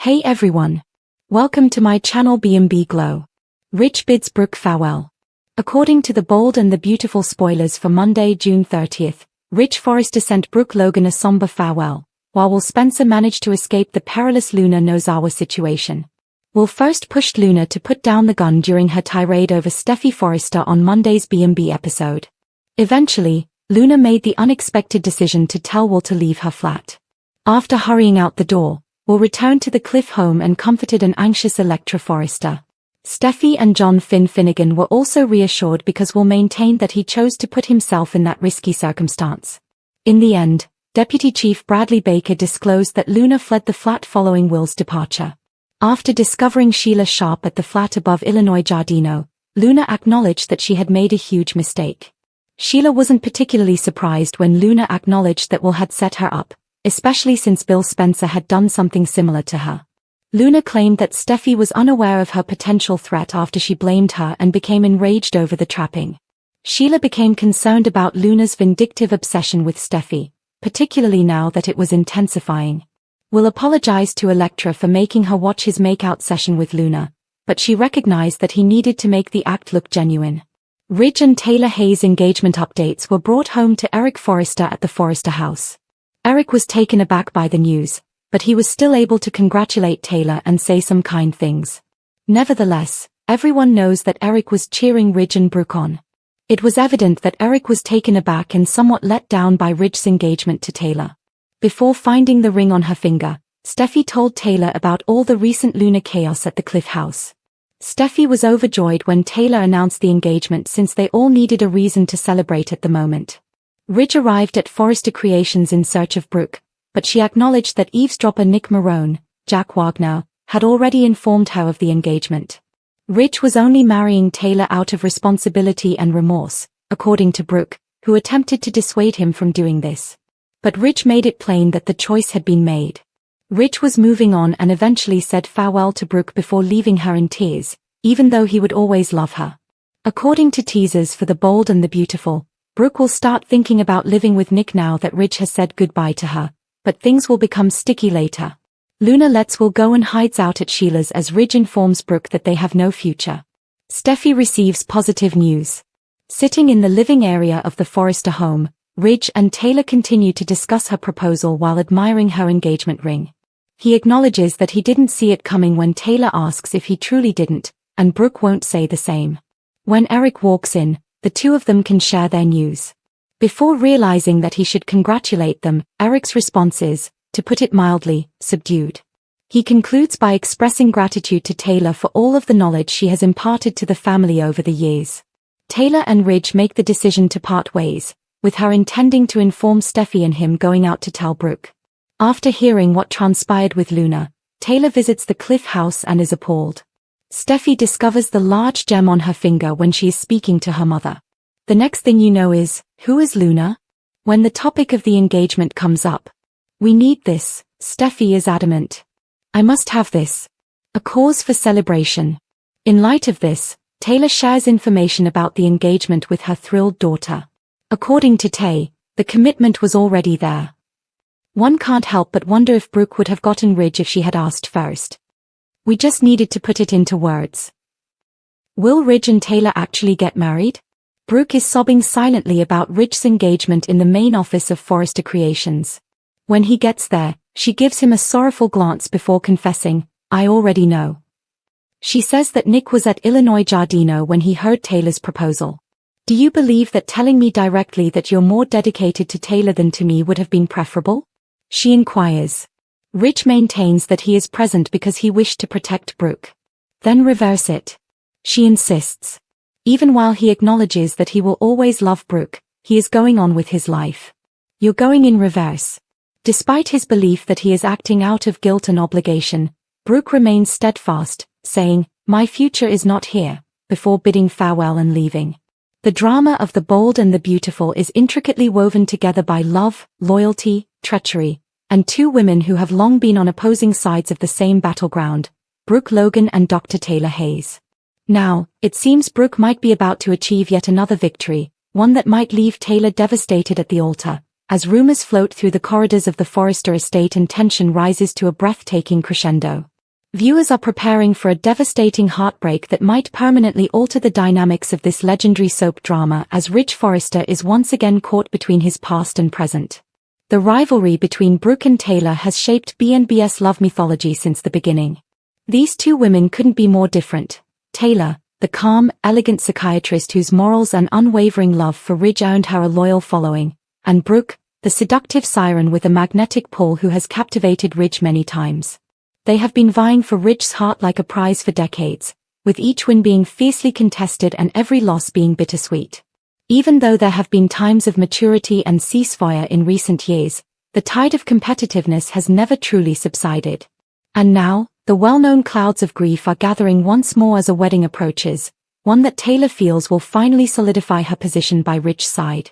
Hey everyone. Welcome to my channel B&B Glow. Rich bids Brooke farewell. According to the Bold and the Beautiful spoilers for Monday, June 30th, Rich Forrester sent Brooke Logan a somber farewell, while Will Spencer managed to escape the perilous Luna Nozawa situation. Will first pushed Luna to put down the gun during her tirade over Steffy Forrester on Monday's B&B episode. Eventually, Luna made the unexpected decision to tell Will to leave her flat. After hurrying out the door, Will returned to the Cliff home and comforted an anxious Electra Forrester. Steffy and John Finnegan were also reassured because Will maintained that he chose to put himself in that risky circumstance. In the end, Deputy Chief Bradley Baker disclosed that Luna fled the flat following Will's departure. After discovering Sheila Sharp at the flat above Illinois Giardino, Luna acknowledged that she had made a huge mistake. Sheila wasn't particularly surprised when Luna acknowledged that Will had set her up, especially since Bill Spencer had done something similar to her. Luna claimed that Steffy was unaware of her potential threat after she blamed her and became enraged over the trapping. Sheila became concerned about Luna's vindictive obsession with Steffy, particularly now that it was intensifying. Will apologized to Electra for making her watch his makeout session with Luna, but she recognized that he needed to make the act look genuine. Ridge and Taylor Hayes' engagement updates were brought home to Eric Forrester at the Forrester house. Eric was taken aback by the news, but he was still able to congratulate Taylor and say some kind things. Nevertheless, everyone knows that Eric was cheering Ridge and Brooke on. It was evident that Eric was taken aback and somewhat let down by Ridge's engagement to Taylor. Before finding the ring on her finger, Steffy told Taylor about all the recent Luna chaos at the Cliff house. Steffy was overjoyed when Taylor announced the engagement since they all needed a reason to celebrate at the moment. Ridge arrived at Forrester Creations in search of Brooke, but she acknowledged that eavesdropper Nick Marone, Jack Wagner, had already informed her of the engagement. Ridge was only marrying Taylor out of responsibility and remorse, according to Brooke, who attempted to dissuade him from doing this. But Ridge made it plain that the choice had been made. Ridge was moving on and eventually said farewell to Brooke before leaving her in tears, even though he would always love her. According to teasers for The Bold and the Beautiful, Brooke will start thinking about living with Nick now that Ridge has said goodbye to her, but things will become sticky later. Luna lets Will go and hides out at Sheila's as Ridge informs Brooke that they have no future. Steffy receives positive news. Sitting in the living area of the Forrester home, Ridge and Taylor continue to discuss her proposal while admiring her engagement ring. He acknowledges that he didn't see it coming when Taylor asks if he truly didn't, and Brooke won't say the same. When Eric walks in, the two of them can share their news. Before realizing that he should congratulate them, Eric's response is, to put it mildly, subdued. He concludes by expressing gratitude to Taylor for all of the knowledge she has imparted to the family over the years. Taylor and Ridge make the decision to part ways, with her intending to inform Steffy and him going out to tell Brooke. After hearing what transpired with Luna, Taylor visits the Cliff house and is appalled. Steffy discovers the large gem on her finger when she is speaking to her mother. The next thing you know is, who is Luna? When the topic of the engagement comes up. We need this, Steffy is adamant. I must have this. A cause for celebration. In light of this, Taylor shares information about the engagement with her thrilled daughter. According to Tay, the commitment was already there. One can't help but wonder if Brooke would have gotten Ridge if she had asked first. We just needed to put it into words. Will Ridge and Taylor actually get married? Brooke is sobbing silently about Ridge's engagement in the main office of Forrester Creations. When he gets there, she gives him a sorrowful glance before confessing, I already know. She says that Nick was at Illinois Giardino when he heard Taylor's proposal. Do you believe that telling me directly that you're more dedicated to Taylor than to me would have been preferable? She inquires. Ridge maintains that he is present because he wished to protect Brooke. Then reverse it. She insists. Even while he acknowledges that he will always love Brooke, he is going on with his life. You're going in reverse. Despite his belief that he is acting out of guilt and obligation, Brooke remains steadfast, saying, my future is not here, before bidding farewell and leaving. The drama of The Bold and the Beautiful is intricately woven together by love, loyalty, treachery, and two women who have long been on opposing sides of the same battleground, Brooke Logan and Dr. Taylor Hayes. Now, it seems Brooke might be about to achieve yet another victory, one that might leave Taylor devastated at the altar, as rumors float through the corridors of the Forrester estate and tension rises to a breathtaking crescendo. Viewers are preparing for a devastating heartbreak that might permanently alter the dynamics of this legendary soap drama as Rich Forrester is once again caught between his past and present. The rivalry between Brooke and Taylor has shaped BNB's love mythology since the beginning. These two women couldn't be more different. Taylor, the calm, elegant psychiatrist whose morals and unwavering love for Ridge earned her a loyal following, and Brooke, the seductive siren with a magnetic pull who has captivated Ridge many times. They have been vying for Ridge's heart like a prize for decades, with each win being fiercely contested and every loss being bittersweet. Even though there have been times of maturity and ceasefire in recent years, the tide of competitiveness has never truly subsided. And now, the well-known clouds of grief are gathering once more as a wedding approaches, one that Taylor feels will finally solidify her position by Ridge's side.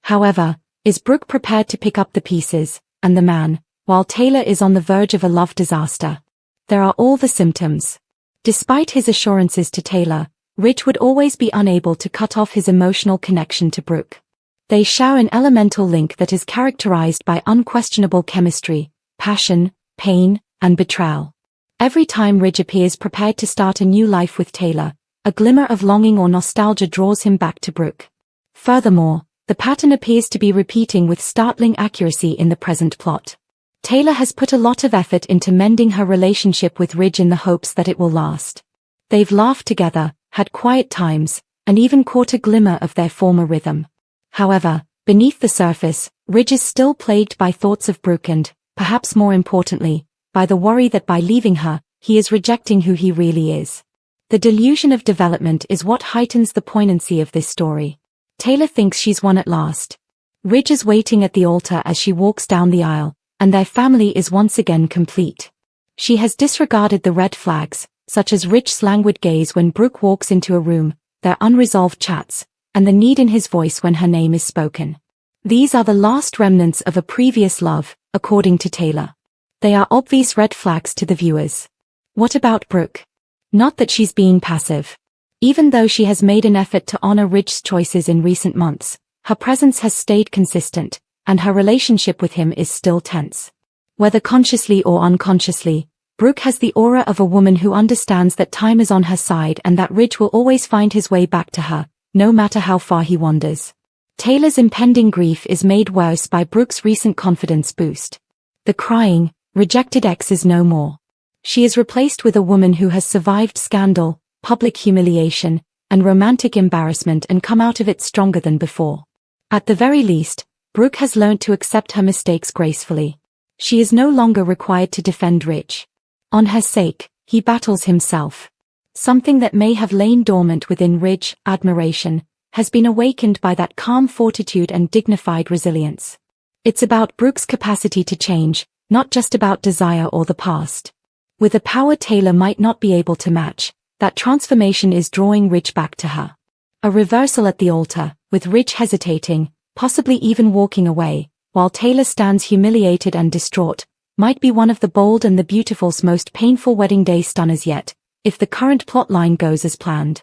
However, is Brooke prepared to pick up the pieces, and the man, while Taylor is on the verge of a love disaster? There are all the symptoms. Despite his assurances to Taylor, Ridge would always be unable to cut off his emotional connection to Brooke. They share an elemental link that is characterized by unquestionable chemistry, passion, pain, and betrayal. Every time Ridge appears prepared to start a new life with Taylor, a glimmer of longing or nostalgia draws him back to Brooke. Furthermore, the pattern appears to be repeating with startling accuracy in the present plot. Taylor has put a lot of effort into mending her relationship with Ridge in the hopes that it will last. They've laughed together, had quiet times, and even caught a glimmer of their former rhythm. However, beneath the surface, Ridge is still plagued by thoughts of Brooke and, perhaps more importantly, by the worry that by leaving her, he is rejecting who he really is. The delusion of development is what heightens the poignancy of this story. Taylor thinks she's won at last. Ridge is waiting at the altar as she walks down the aisle, and their family is once again complete. She has disregarded the red flags, such as Ridge's languid gaze when Brooke walks into a room, their unresolved chats, and the need in his voice when her name is spoken. These are the last remnants of a previous love, according to Taylor. They are obvious red flags to the viewers. What about Brooke? Not that she's being passive. Even though she has made an effort to honor Ridge's choices in recent months, her presence has stayed consistent, and her relationship with him is still tense. Whether consciously or unconsciously, Brooke has the aura of a woman who understands that time is on her side and that Ridge will always find his way back to her, no matter how far he wanders. Taylor's impending grief is made worse by Brooke's recent confidence boost. The crying, rejected ex is no more. She is replaced with a woman who has survived scandal, public humiliation, and romantic embarrassment and come out of it stronger than before. At the very least, Brooke has learned to accept her mistakes gracefully. She is no longer required to defend Ridge. On her sake, he battles himself. Something that may have lain dormant within Ridge, admiration, has been awakened by that calm fortitude and dignified resilience. It's about Brooke's capacity to change, not just about desire or the past. With a power Taylor might not be able to match, that transformation is drawing Ridge back to her. A reversal at the altar, with Ridge hesitating, possibly even walking away, while Taylor stands humiliated and distraught, might be one of the bold and the beautiful's most painful wedding day stunners yet, if the current plotline goes as planned.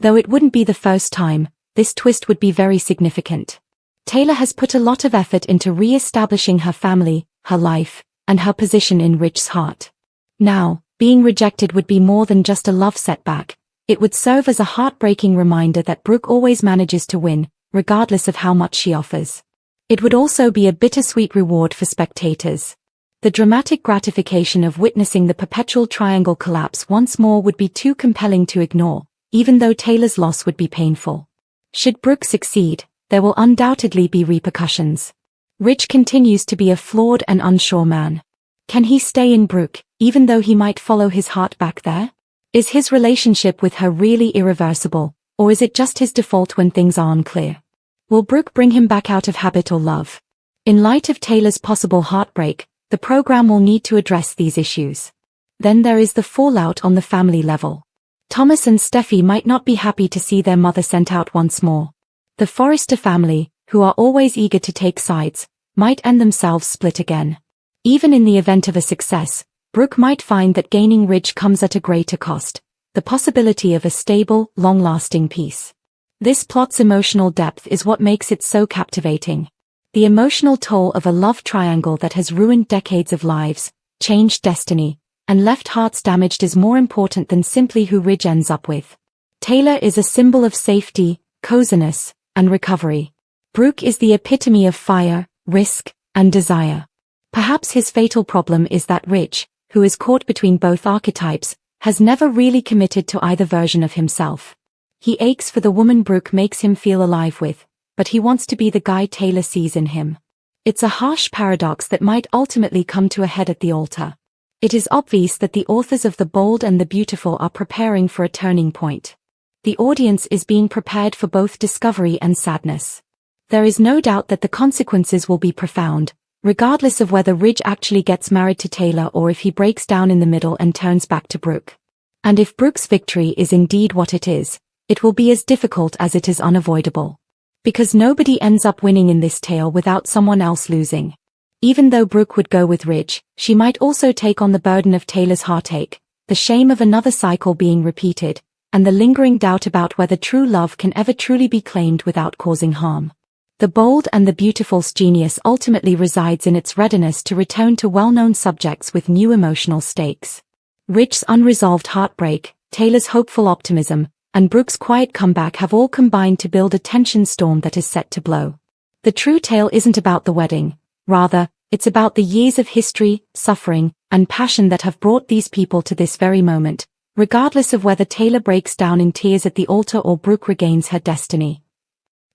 Though it wouldn't be the first time, this twist would be very significant. Taylor has put a lot of effort into re-establishing her family, her life, and her position in Ridge's heart. Now, being rejected would be more than just a love setback. It would serve as a heartbreaking reminder that Brooke always manages to win, regardless of how much she offers. It would also be a bittersweet reward for spectators. The dramatic gratification of witnessing the perpetual triangle collapse once more would be too compelling to ignore, even though Taylor's loss would be painful. Should Brooke succeed, there will undoubtedly be repercussions. Ridge continues to be a flawed and unsure man. Can he stay in Brooke, even though he might follow his heart back there? Is his relationship with her really irreversible, or is it just his default when things are unclear? Will Brooke bring him back out of habit or love? In light of Taylor's possible heartbreak, the program will need to address these issues. Then there is the fallout on the family level. Thomas and Steffi might not be happy to see their mother sent out once more. The Forrester family, who are always eager to take sides, might end themselves split again. Even in the event of a success, Brooke might find that gaining Ridge comes at a greater cost, the possibility of a stable, long-lasting peace. This plot's emotional depth is what makes it so captivating. The emotional toll of a love triangle that has ruined decades of lives, changed destiny, and left hearts damaged is more important than simply who Ridge ends up with. Taylor is a symbol of safety, coziness, and recovery. Brooke is the epitome of fire, risk, and desire. Perhaps his fatal problem is that Ridge, who is caught between both archetypes, has never really committed to either version of himself. He aches for the woman Brooke makes him feel alive with, but he wants to be the guy Taylor sees in him. It's a harsh paradox that might ultimately come to a head at the altar. It is obvious that the authors of The Bold and the Beautiful are preparing for a turning point. The audience is being prepared for both discovery and sadness. There is no doubt that the consequences will be profound, regardless of whether Ridge actually gets married to Taylor or if he breaks down in the middle and turns back to Brooke. And if Brooke's victory is indeed what it is, it will be as difficult as it is unavoidable. Because nobody ends up winning in this tale without someone else losing. Even though Brooke would go with Ridge, she might also take on the burden of Taylor's heartache, the shame of another cycle being repeated, and the lingering doubt about whether true love can ever truly be claimed without causing harm. The Bold and the Beautiful's genius ultimately resides in its readiness to return to well-known subjects with new emotional stakes. Ridge's unresolved heartbreak, Taylor's hopeful optimism, and Brooke's quiet comeback have all combined to build a tension storm that is set to blow. The true tale isn't about the wedding. Rather, it's about the years of history, suffering, and passion that have brought these people to this very moment, regardless of whether Taylor breaks down in tears at the altar or Brooke regains her destiny.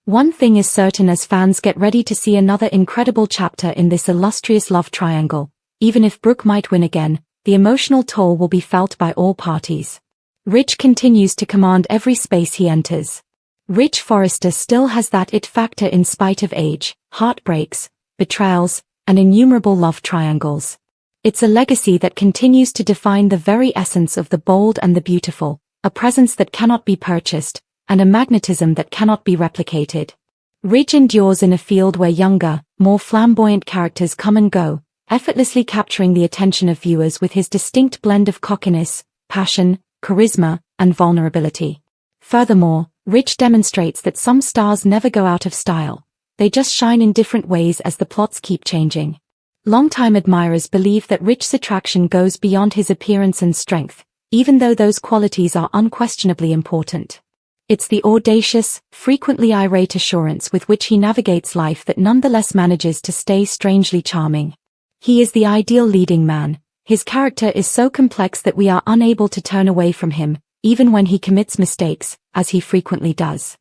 One thing is certain as fans get ready to see another incredible chapter in this illustrious love triangle. Even if Brooke might win again, the emotional toll will be felt by all parties. Ridge continues to command every space he enters. Ridge Forrester still has that it factor in spite of age, heartbreaks, betrayals, and innumerable love triangles. It's a legacy that continues to define the very essence of the bold and the beautiful, a presence that cannot be purchased, and a magnetism that cannot be replicated. Ridge endures in a field where younger, more flamboyant characters come and go, effortlessly capturing the attention of viewers with his distinct blend of cockiness, passion, charisma, and vulnerability. Furthermore, Ridge demonstrates that some stars never go out of style. They just shine in different ways as the plots keep changing. Longtime admirers believe that Ridge's attraction goes beyond his appearance and strength, even though those qualities are unquestionably important. It's the audacious, frequently irate assurance with which he navigates life that nonetheless manages to stay strangely charming. He is the ideal leading man. His character is so complex that we are unable to turn away from him, even when he commits mistakes, as he frequently does.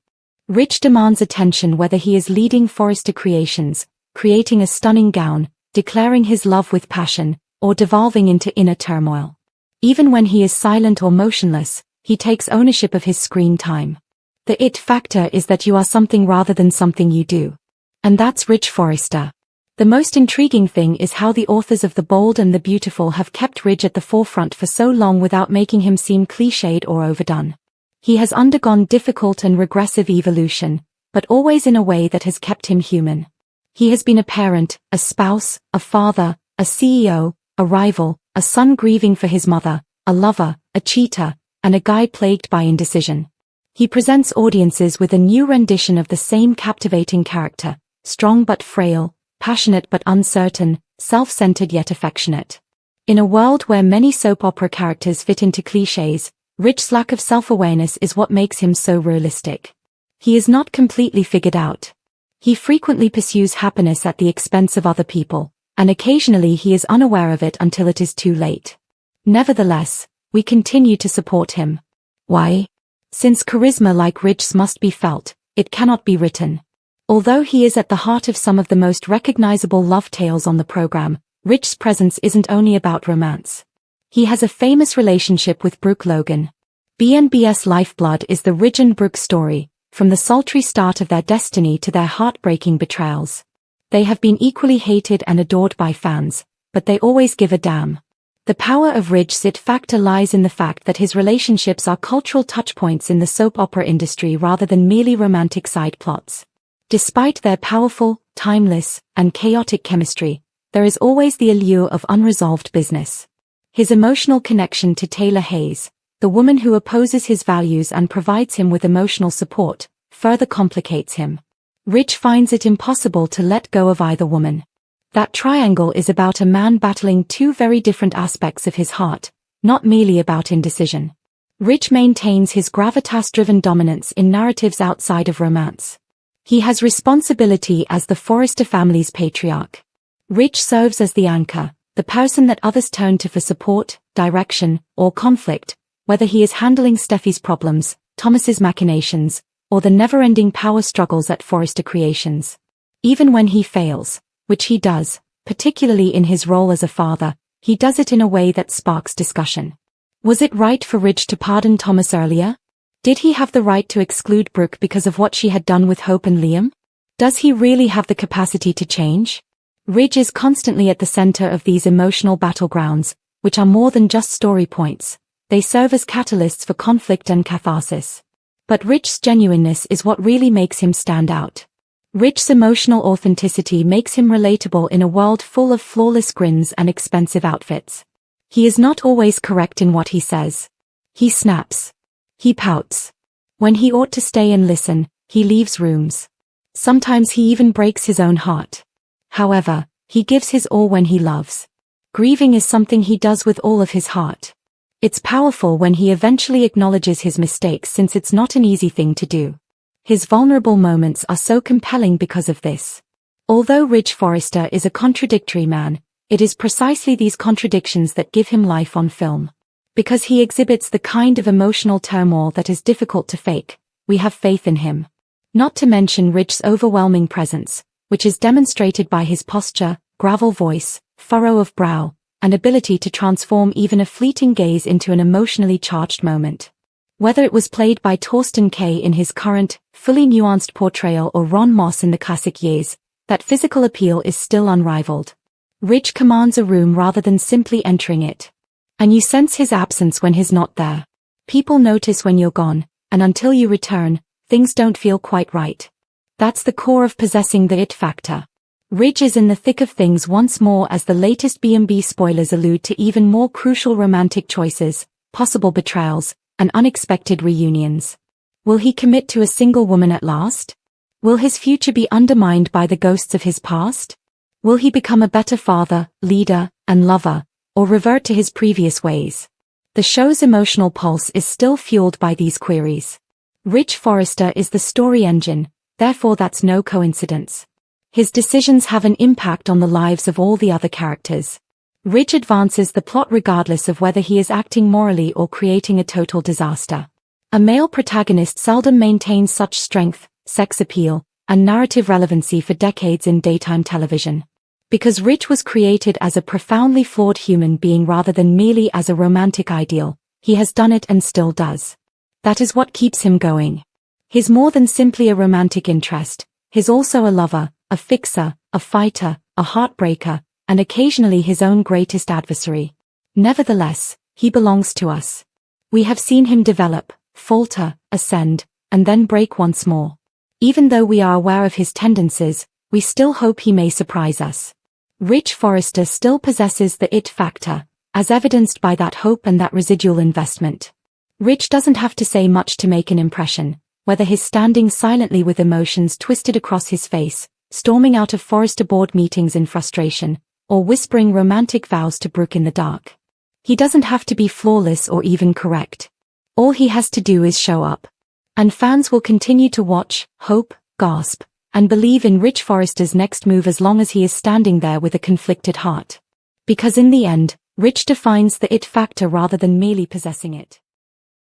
Ridge demands attention whether he is leading Forrester Creations, creating a stunning gown, declaring his love with passion, or devolving into inner turmoil. Even when he is silent or motionless, he takes ownership of his screen time. The it factor is that you are something rather than something you do. And that's Ridge Forrester. The most intriguing thing is how the authors of The Bold and the Beautiful have kept Ridge at the forefront for so long without making him seem cliched or overdone. He has undergone difficult and regressive evolution, but always in a way that has kept him human. He has been a parent, a spouse, a father, a CEO, a rival, a son grieving for his mother, a lover, a cheater, and a guy plagued by indecision. He presents audiences with a new rendition of the same captivating character, strong but frail, passionate but uncertain, self-centered yet affectionate. In a world where many soap opera characters fit into clichés, Ridge's lack of self-awareness is what makes him so realistic. He is not completely figured out. He frequently pursues happiness at the expense of other people, and occasionally he is unaware of it until it is too late. Nevertheless, we continue to support him. Why? Since charisma like Ridge's must be felt, it cannot be written. Although he is at the heart of some of the most recognizable love tales on the program, Ridge's presence isn't only about romance. He has a famous relationship with Brooke Logan. BNB's lifeblood is the Ridge and Brooke story, from the sultry start of their destiny to their heartbreaking betrayals. They have been equally hated and adored by fans, but they always give a damn. The power of Ridge's it factor lies in the fact that his relationships are cultural touchpoints in the soap opera industry rather than merely romantic side plots. Despite their powerful, timeless, and chaotic chemistry, there is always the allure of unresolved business. His emotional connection to Taylor Hayes, the woman who opposes his values and provides him with emotional support, further complicates him. Rich finds it impossible to let go of either woman. That triangle is about a man battling two very different aspects of his heart, not merely about indecision. Rich maintains his gravitas-driven dominance in narratives outside of romance. He has responsibility as the Forrester family's patriarch. Rich serves as the anchor, the person that others turn to for support, direction, or conflict, whether he is handling Steffi's problems, Thomas's machinations, or the never-ending power struggles at Forrester Creations. Even when he fails, which he does, particularly in his role as a father, he does it in a way that sparks discussion. Was it right for Rich to pardon Thomas earlier? Did he have the right to exclude Brooke because of what she had done with Hope and Liam? Does he really have the capacity to change? Rich is constantly at the center of these emotional battlegrounds, which are more than just story points. They serve as catalysts for conflict and catharsis. But Rich's genuineness is what really makes him stand out. Rich's emotional authenticity makes him relatable in a world full of flawless grins and expensive outfits. He is not always correct in what he says. He snaps. He pouts. When he ought to stay and listen, he leaves rooms. Sometimes he even breaks his own heart. However, he gives his all when he loves. Grieving is something he does with all of his heart. It's powerful when he eventually acknowledges his mistakes, since it's not an easy thing to do. His vulnerable moments are so compelling because of this. Although Rich Forrester is a contradictory man, it is precisely these contradictions that give him life on film. Because he exhibits the kind of emotional turmoil that is difficult to fake, we have faith in him. Not to mention Rich's overwhelming presence, which is demonstrated by his posture, gravel voice, furrow of brow, and ability to transform even a fleeting gaze into an emotionally charged moment. Whether it was played by Torsten Kay in his current, fully nuanced portrayal or Ron Moss in the classic years, that physical appeal is still unrivaled. Rich commands a room rather than simply entering it. And you sense his absence when he's not there. People notice when you're gone, and until you return, things don't feel quite right. That's the core of possessing the it factor. Rich is in the thick of things once more as the latest B&B spoilers allude to even more crucial romantic choices, possible betrayals, and unexpected reunions. Will he commit to a single woman at last? Will his future be undermined by the ghosts of his past? Will he become a better father, leader, and lover, or revert to his previous ways? The show's emotional pulse is still fueled by these queries. Rich Forrester is the story engine, therefore that's no coincidence. His decisions have an impact on the lives of all the other characters. Rich advances the plot regardless of whether he is acting morally or creating a total disaster. A male protagonist seldom maintains such strength, sex appeal, and narrative relevancy for decades in daytime television. Because Rich was created as a profoundly flawed human being rather than merely as a romantic ideal, he has done it and still does. That is what keeps him going. He's more than simply a romantic interest, he's also a lover, a fixer, a fighter, a heartbreaker, and occasionally his own greatest adversary. Nevertheless, he belongs to us. We have seen him develop, falter, ascend, and then break once more. Even though we are aware of his tendencies, we still hope he may surprise us. Rich Forrester still possesses the it factor, as evidenced by that hope and that residual investment. Rich doesn't have to say much to make an impression, whether he's standing silently with emotions twisted across his face, storming out of Forrester board meetings in frustration, or whispering romantic vows to Brooke in the dark. He doesn't have to be flawless or even correct. All he has to do is show up. And fans will continue to watch, hope, gasp, and believe in Rich Forrester's next move as long as he is standing there with a conflicted heart. Because in the end, Rich defines the it factor rather than merely possessing it.